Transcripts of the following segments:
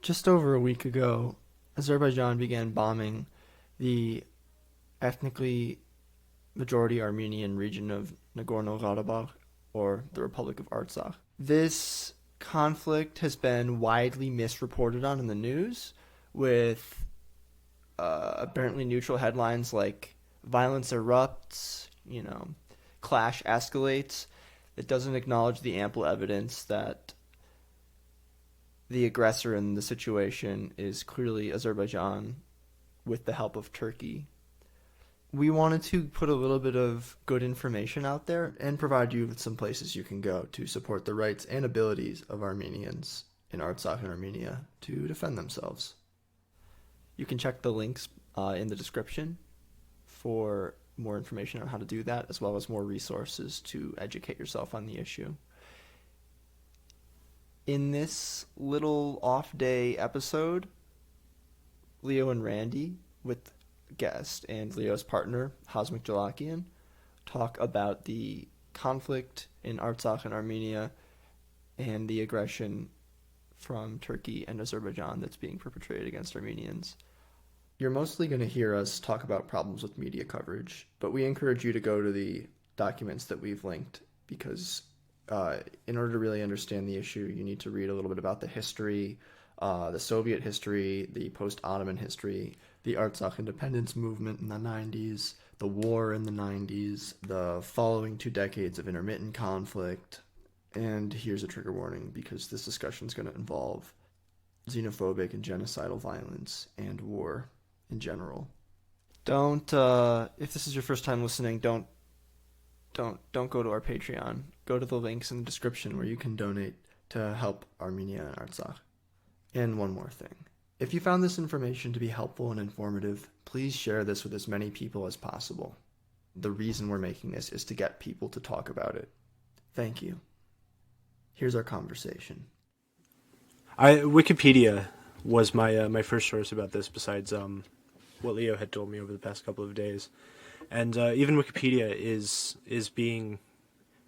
Just over a week ago, Azerbaijan began bombing the ethnically majority Armenian region of Nagorno-Karabakh, or the Republic of Artsakh. This conflict has been widely misreported on in the news, with apparently neutral headlines like violence erupts, clash escalates. It doesn't acknowledge the ample evidence that the aggressor in the situation is clearly Azerbaijan with the help of Turkey. We wanted to put a little bit of good information out there and provide you with some places you can go to support the rights and abilities of Armenians in Artsakh and Armenia to defend themselves. You can check the links in the description for more information on how to do that, as well as more resources to educate yourself on the issue. In this little off-day episode, Leo and Randy, with guest and Leo's partner, Hasmik Djoulakian, talk about the conflict in Artsakh and Armenia and the aggression from Turkey and Azerbaijan that's being perpetrated against Armenians. You're mostly going to hear us talk about problems with media coverage, but we encourage you to go to the documents that we've linked because in order to really understand the issue, you need to read a little bit about the history, the Soviet history, the post-Ottoman history, the Artsakh independence movement in the 90s, the war in the 90s, the following 2 decades of intermittent conflict. And here's a trigger warning because this discussion is going to involve xenophobic and genocidal violence and war in general. Don't, if this is your first time listening, don't go to our Patreon. Go to the links in the description where you can donate to help Armenia and Artsakh. And one more thing. If you found this information to be helpful and informative, please share this with as many people as possible. The reason we're making this is to get people to talk about it. Thank you. Here's our conversation. Wikipedia was my first source about this, besides what Leo had told me over the past couple of days, and even Wikipedia is being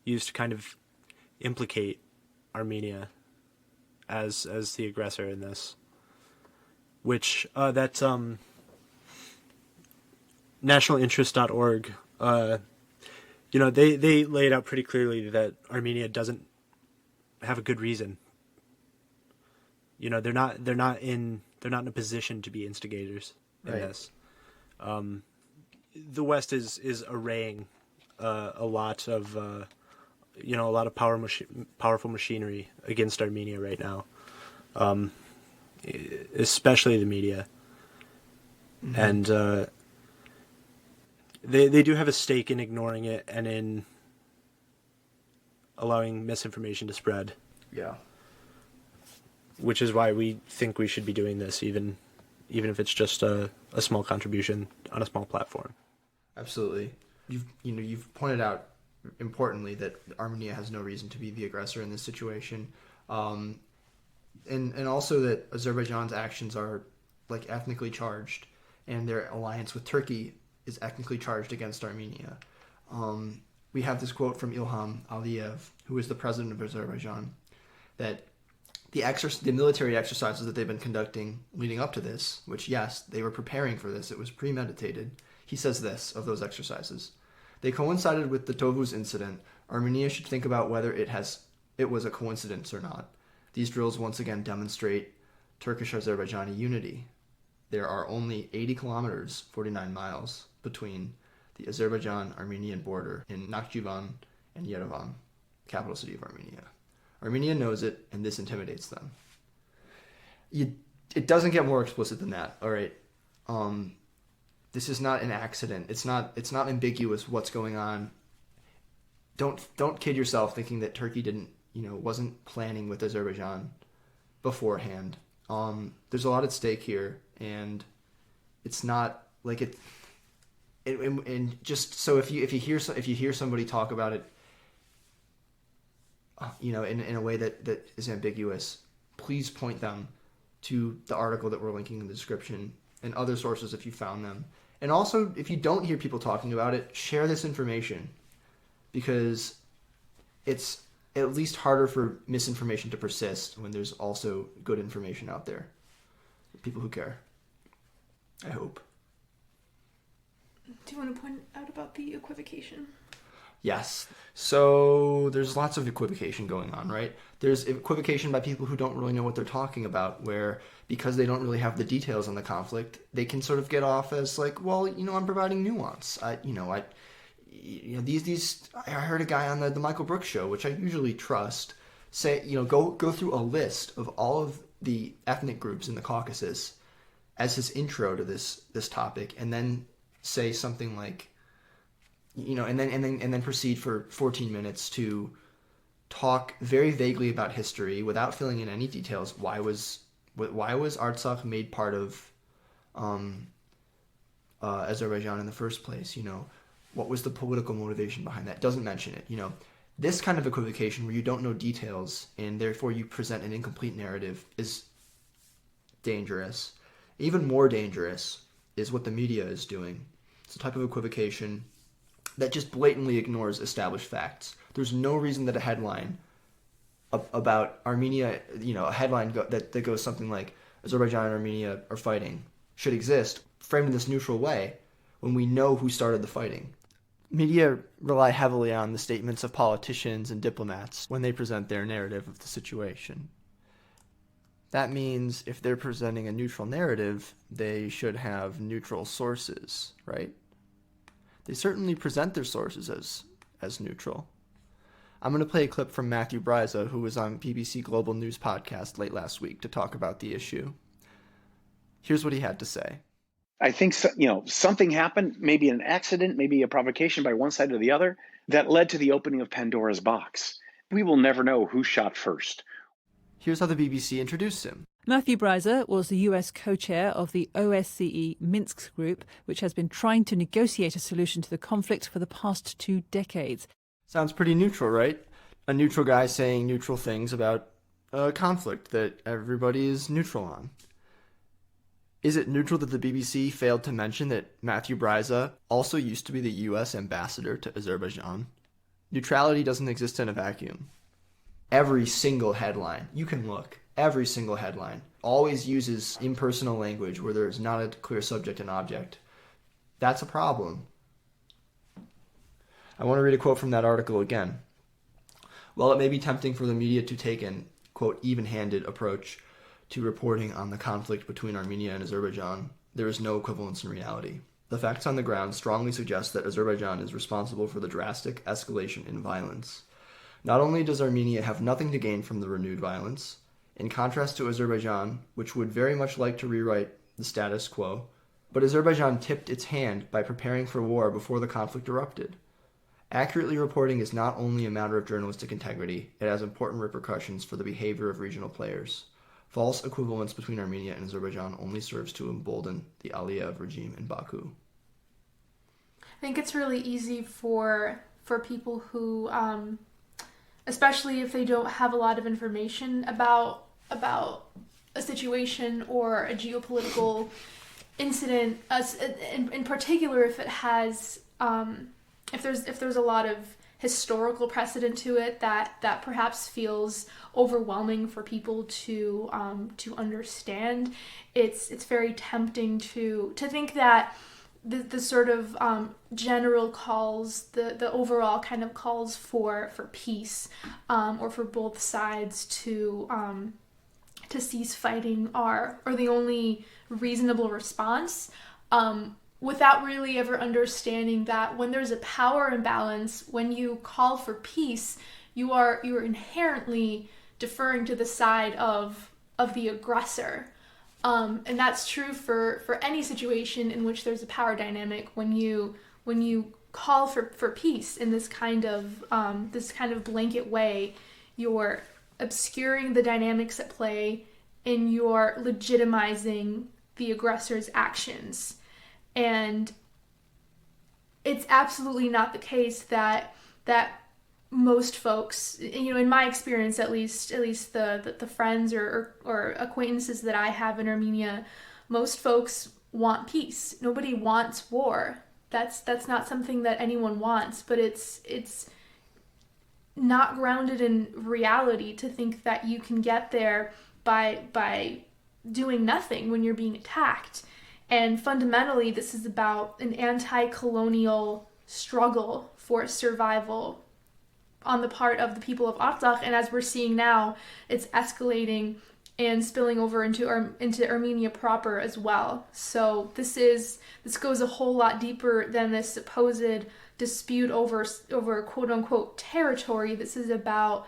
used to kind of implicate Armenia as the aggressor in this, which that's nationalinterest.org. They lay it out pretty clearly that Armenia doesn't have a good reason. They're not in a position to be instigators in this. The West is arraying a lot of powerful machinery against Armenia right now, especially the media, and they do have a stake in ignoring it and in allowing misinformation to spread. Yeah. Which is why we think we should be doing this, even if it's just a small contribution on a small platform. Absolutely. You've pointed out importantly that Armenia has no reason to be the aggressor in this situation, and also that Azerbaijan's actions are like ethnically charged, and their alliance with Turkey is ethnically charged against Armenia. We have this quote from Ilham Aliyev, who is the president of Azerbaijan, that the military exercises that they've been conducting leading up to this, which, yes, they were preparing for this, it was premeditated. He says this of those exercises: they coincided with the Tovuz incident. Armenia should think about whether it was a coincidence or not. These drills once again demonstrate Turkish-Azerbaijani unity. There are only 80 kilometers, 49 miles, between the Azerbaijan-Armenian border in Nakhchivan and Yerevan, capital city of Armenia. Armenia knows it, and this intimidates them. It doesn't get more explicit than that. All right, this is not an accident. It's not ambiguous what's going on. Don't kid yourself thinking that Turkey wasn't planning with Azerbaijan beforehand. There's a lot at stake here, and it's not like it. And just so if you hear somebody talk about it, in a way that is ambiguous, please point them to the article that we're linking in the description and other sources if you found them. And also, if you don't hear people talking about it, share this information, because it's at least harder for misinformation to persist when there's also good information out there. people who care. I hope. Do you want to point out about the equivocation? Yes. So there's lots of equivocation going on, right? There's equivocation by people who don't really know what they're talking about, where because they don't really have the details on the conflict, they can sort of get off as like, well, I'm providing nuance. I heard a guy on the Michael Brooks show, which I usually trust, say, go through a list of all of the ethnic groups in the Caucasus as his intro to this topic, and then say something like, and then proceed for 14 minutes to talk very vaguely about history without filling in any details. Why was Artsakh made part of Azerbaijan in the first place? What was the political motivation behind that? Doesn't mention it. This kind of equivocation where you don't know details and therefore you present an incomplete narrative is dangerous. Even more dangerous is what the media is doing. It's a type of equivocation that just blatantly ignores established facts. There's no reason that a headline about Armenia, a headline that goes something like Azerbaijan and Armenia are fighting should exist, framed in this neutral way, when we know who started the fighting. Media rely heavily on the statements of politicians and diplomats when they present their narrative of the situation. That means if they're presenting a neutral narrative, they should have neutral sources, right? They certainly present their sources as neutral. I'm going to play a clip from Matthew Bryza, who was on BBC Global News podcast late last week to talk about the issue. Here's what he had to say. I think something happened, maybe an accident, maybe a provocation by one side or the other, that led to the opening of Pandora's box. We will never know who shot first. Here's how the BBC introduced him. Matthew Bryza was the US co-chair of the OSCE Minsk group, which has been trying to negotiate a solution to the conflict for the past 2 decades. Sounds pretty neutral, right? A neutral guy saying neutral things about a conflict that everybody is neutral on. Is it neutral that the BBC failed to mention that Matthew Bryza also used to be the US ambassador to Azerbaijan? Neutrality doesn't exist in a vacuum. Every single headline, you can look, every single headline always uses impersonal language where there's not a clear subject and object. That's a problem. I want to read a quote from that article again. While it may be tempting for the media to take an, quote, even-handed approach to reporting on the conflict between Armenia and Azerbaijan, there is no equivalence in reality. The facts on the ground strongly suggest that Azerbaijan is responsible for the drastic escalation in violence. Not only does Armenia have nothing to gain from the renewed violence, in contrast to Azerbaijan, which would very much like to rewrite the status quo, but Azerbaijan tipped its hand by preparing for war before the conflict erupted. Accurately reporting is not only a matter of journalistic integrity, it has important repercussions for the behavior of regional players. False equivalence between Armenia and Azerbaijan only serves to embolden the Aliyev regime in Baku. I think it's really easy for people who, especially if they don't have a lot of information about a situation or a geopolitical incident, in particular if it has, if there's a lot of historical precedent to it that perhaps feels overwhelming for people to understand. It's very tempting to think that the sort of general calls, the overall kind of calls for peace, or for both sides to cease fighting are the only reasonable response, without really ever understanding that when there's a power imbalance, when you call for peace, you're inherently deferring to the side of the aggressor. And that's true for any situation in which there's a power dynamic. When you call for peace in this kind of blanket way, you're obscuring the dynamics at play and you're legitimizing the aggressor's actions. And it's absolutely not the case that most folks, in my experience at least the friends or acquaintances that I have in Armenia, most folks want peace. Nobody wants war. That's not something that anyone wants, but it's not grounded in reality to think that you can get there by doing nothing when you're being attacked. And fundamentally, this is about an anti-colonial struggle for survival on the part of the people of Artsakh. And as we're seeing now, it's escalating and spilling over into Armenia proper as well. So this goes a whole lot deeper than this supposed dispute over quote unquote territory. This is about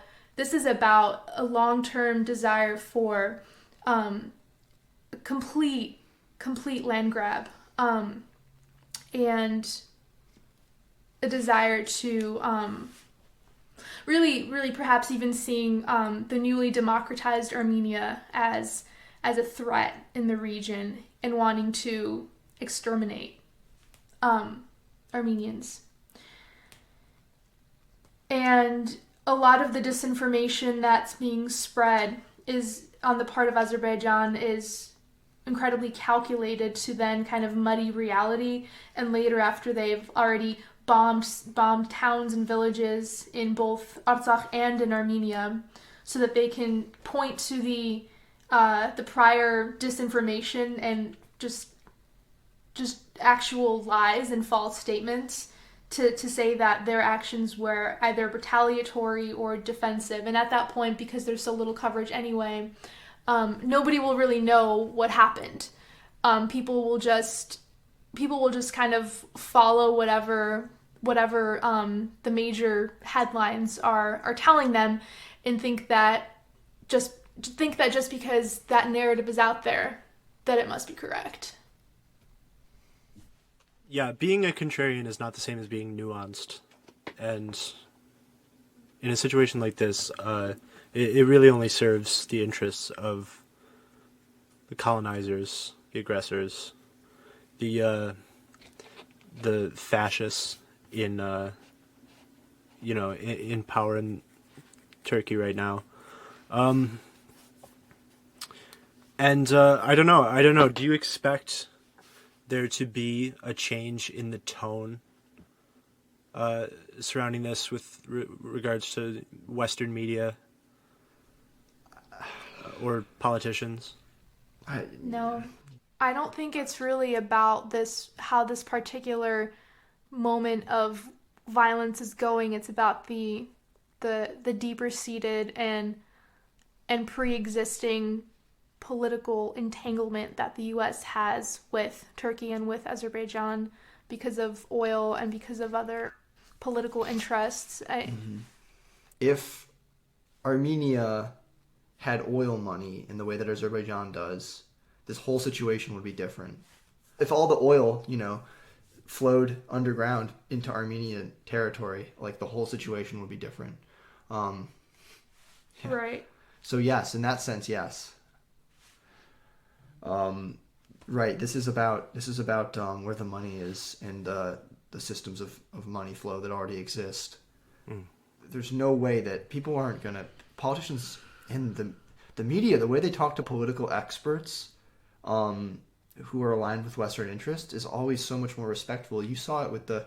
a long-term desire for complete land grab, and a desire to really perhaps even seeing the newly democratized Armenia as a threat in the region and wanting to exterminate Armenians. And a lot of the disinformation that's being spread is on the part of Azerbaijan is incredibly calculated to then kind of muddy reality, and later, after they've already bombed towns and villages in both Artsakh and in Armenia, so that they can point to the prior disinformation and just actual lies and false statements to say that their actions were either retaliatory or defensive. And at that point, because there's so little coverage anyway, nobody will really know what happened. People will just kind of follow whatever the major headlines are telling them, and think that just because that narrative is out there, that it must be correct. Yeah, being a contrarian is not the same as being nuanced. And in a situation like this, it really only serves the interests of the colonizers, the aggressors, the fascists in power in Turkey right now. And I don't know. Do you expect there to be a change in the tone surrounding this with regards to Western media or politicians? No, I don't think it's really about how this particular moment of violence is going. It's about the deeper seated and pre-existing political entanglement that the U.S. has with Turkey and with Azerbaijan because of oil and because of other political interests. If Armenia had oil money in the way that Azerbaijan does, this whole situation would be different. If all the oil, flowed underground into Armenian territory, like, the whole situation would be different. Right. So yes, in that sense, yes. Right. This is about where the money is and the systems of money flow that already exist. There's no way that people aren't gonna, politicians and the media, the way they talk to political experts who are aligned with Western interests is always so much more respectful. You saw it with the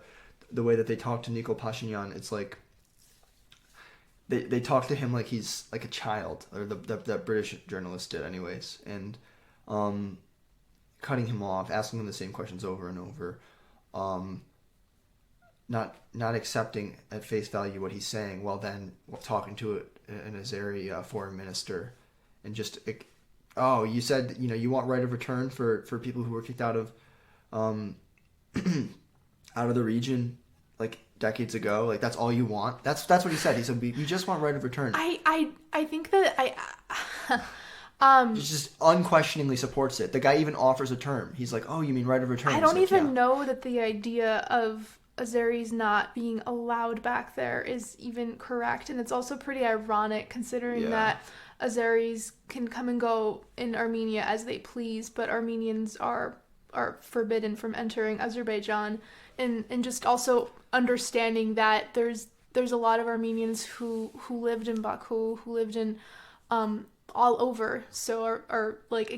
way that they talk to Nikol Pashinyan. It's like they talk to him like he's like a child, or that British journalist did anyways, and cutting him off, asking him the same questions over and over, not accepting at face value what he's saying, while then talking to an Azeri foreign minister, and just, you said you want right of return for people who were kicked out of the region like decades ago, like that's all you want. That's what he said. He said you just want right of return. I think that He just unquestioningly supports it. The guy even offers a term. He's like, oh, you mean right of return? I don't even know that the idea of Azeris not being allowed back there is even correct. And it's also pretty ironic considering that Azeris can come and go in Armenia as they please, but Armenians are forbidden from entering Azerbaijan. And just also understanding that there's a lot of Armenians who lived in Baku, who lived in all over, so are like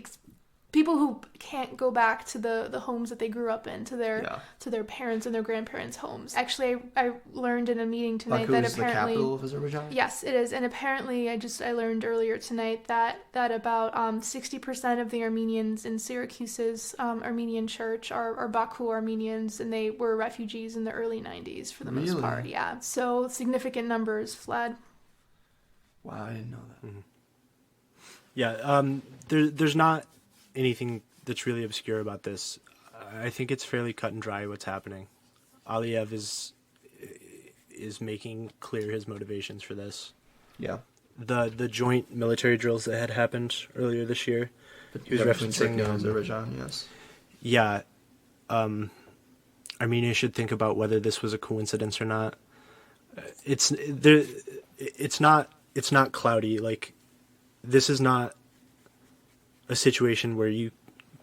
people who can't go back to the homes that they grew up in, to their parents and their grandparents' homes. Actually, I learned in a meeting tonight Baku that is apparently the capital of Azerbaijan? Yes, it is. And apparently I learned earlier tonight that about 60% of the Armenians in Syracuse's Armenian church are Baku Armenians, and they were refugees in the early 90s for the most part. Yeah. So significant numbers fled. Wow, I didn't know that. Mm-hmm. Yeah, there's not anything that's really obscure about this. I think it's fairly cut and dry what's happening. Aliyev is making clear his motivations for this. Yeah. The joint military drills that had happened earlier this year. He was referencing Turkey and Azerbaijan, yes. Yeah. Armenia should think about whether this was a coincidence or not. It's not cloudy. Like, this is not a situation where you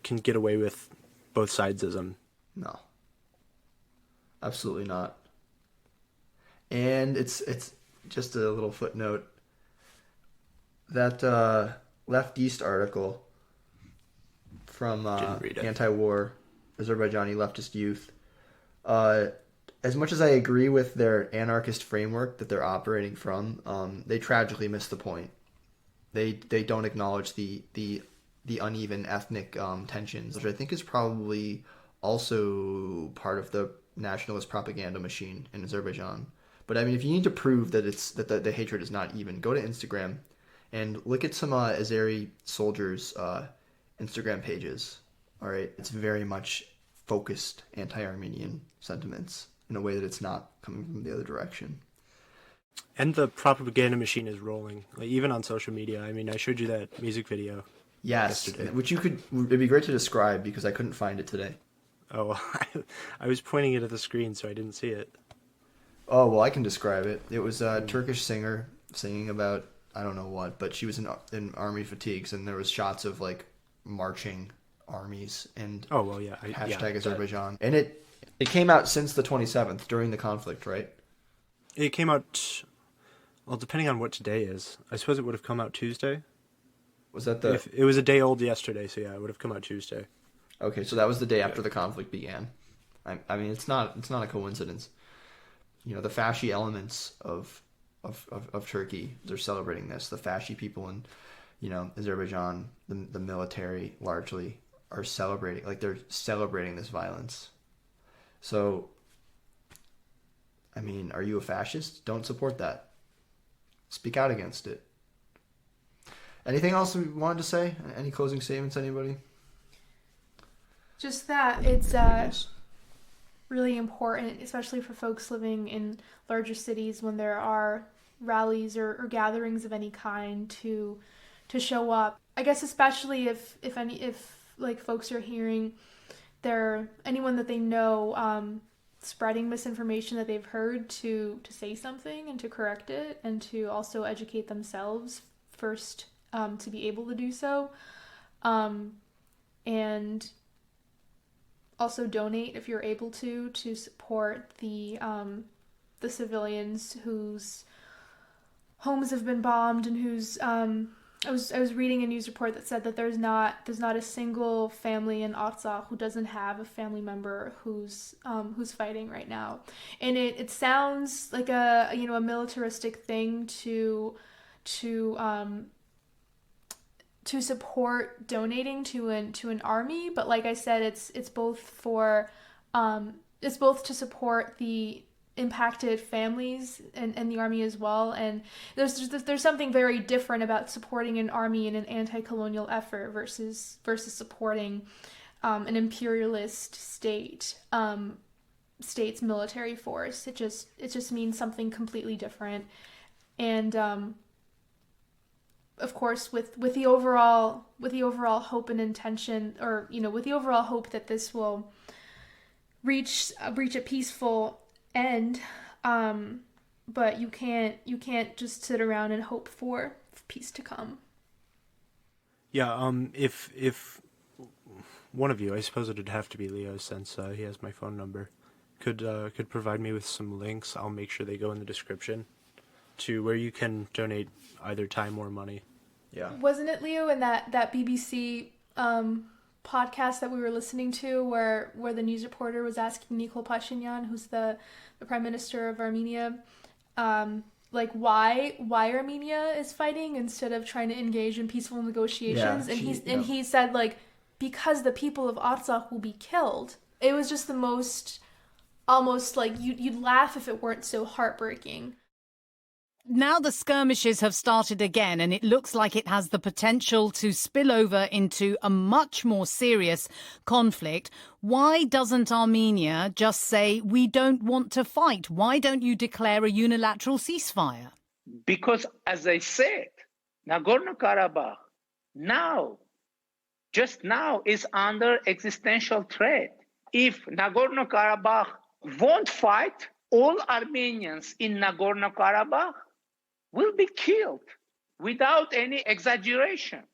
can get away with both sidesism. No. Absolutely not. And it's just a little footnote. That Left East article from anti-war Azerbaijani leftist youth, as much as I agree with their anarchist framework that they're operating from, they tragically miss the point. They don't acknowledge the uneven ethnic tensions, which I think is probably also part of the nationalist propaganda machine in Azerbaijan. But I mean, if you need to prove that the hatred is not even, go to Instagram and look at some Azeri soldiers' Instagram pages. All right, it's very much focused anti-Armenian sentiments in a way that it's not coming from the other direction. And the propaganda machine is rolling, like, even on social media. I mean, I showed you that music video. Yes, yesterday. Which it'd be great to describe because I couldn't find it today. Oh, I was pointing it at the screen, so I didn't see it. Oh, well, I can describe it. It was a Turkish singer singing about, I don't know what, but she was in army fatigues, and there was shots of, like, marching armies and hashtag Azerbaijan. And it came out since the 27th, during the conflict, right? It came out, well, depending on what today is. I suppose it would have come out Tuesday. Was that It was a day old yesterday, so yeah, it would have come out Tuesday. Okay, so that was the day after the conflict began. I mean, it's not a coincidence. You know, the fasci elements of Turkey, they're celebrating this. The fasci people in, Azerbaijan, the military largely are celebrating, like, they're celebrating this violence. So, I mean, are you a fascist? Don't support that. Speak out against it. Anything else we wanted to say? Any closing statements, anybody? Just that it's really important, especially for folks living in larger cities, when there are rallies or gatherings of any kind, to show up. I guess especially if like folks are hearing anyone that they know spreading misinformation that they've heard, to say something and to correct it, and to also educate themselves first, to be able to do so, and also donate if you're able to support the civilians whose homes have been bombed, and whose I was reading a news report that said that there's not a single family in Artsakh who doesn't have a family member who's fighting right now, and it sounds like a militaristic thing to support donating to an army, but like I said, it's both to support the impacted families and the army as well. And there's something very different about supporting an army in an anti-colonial effort versus supporting an imperialist state's military force. It just means something completely different. And of course, with the overall hope and intention, or with the overall hope that this will reach a peaceful end, but you can't just sit around and hope for peace to come. Yeah, if one of you, I suppose it'd have to be Leo, since he has my phone number, could provide me with some links, I'll make sure they go in the description to where you can donate either time or money. Yeah. Wasn't it, Leo, in that BBC podcast that we were listening to where the news reporter was asking Nikol Pashinyan, who's the prime minister of Armenia, like why Armenia is fighting instead of trying to engage in peaceful negotiations. He said, like, because the people of Artsakh will be killed. It was just the most, almost like you'd laugh if it weren't so heartbreaking. Now the skirmishes have started again, and it looks like it has the potential to spill over into a much more serious conflict. Why doesn't Armenia just say, we don't want to fight? Why don't you declare a unilateral ceasefire? Because, as I said, Nagorno-Karabakh just now is under existential threat. If Nagorno-Karabakh won't fight, all Armenians in Nagorno-Karabakh will be killed without any exaggeration.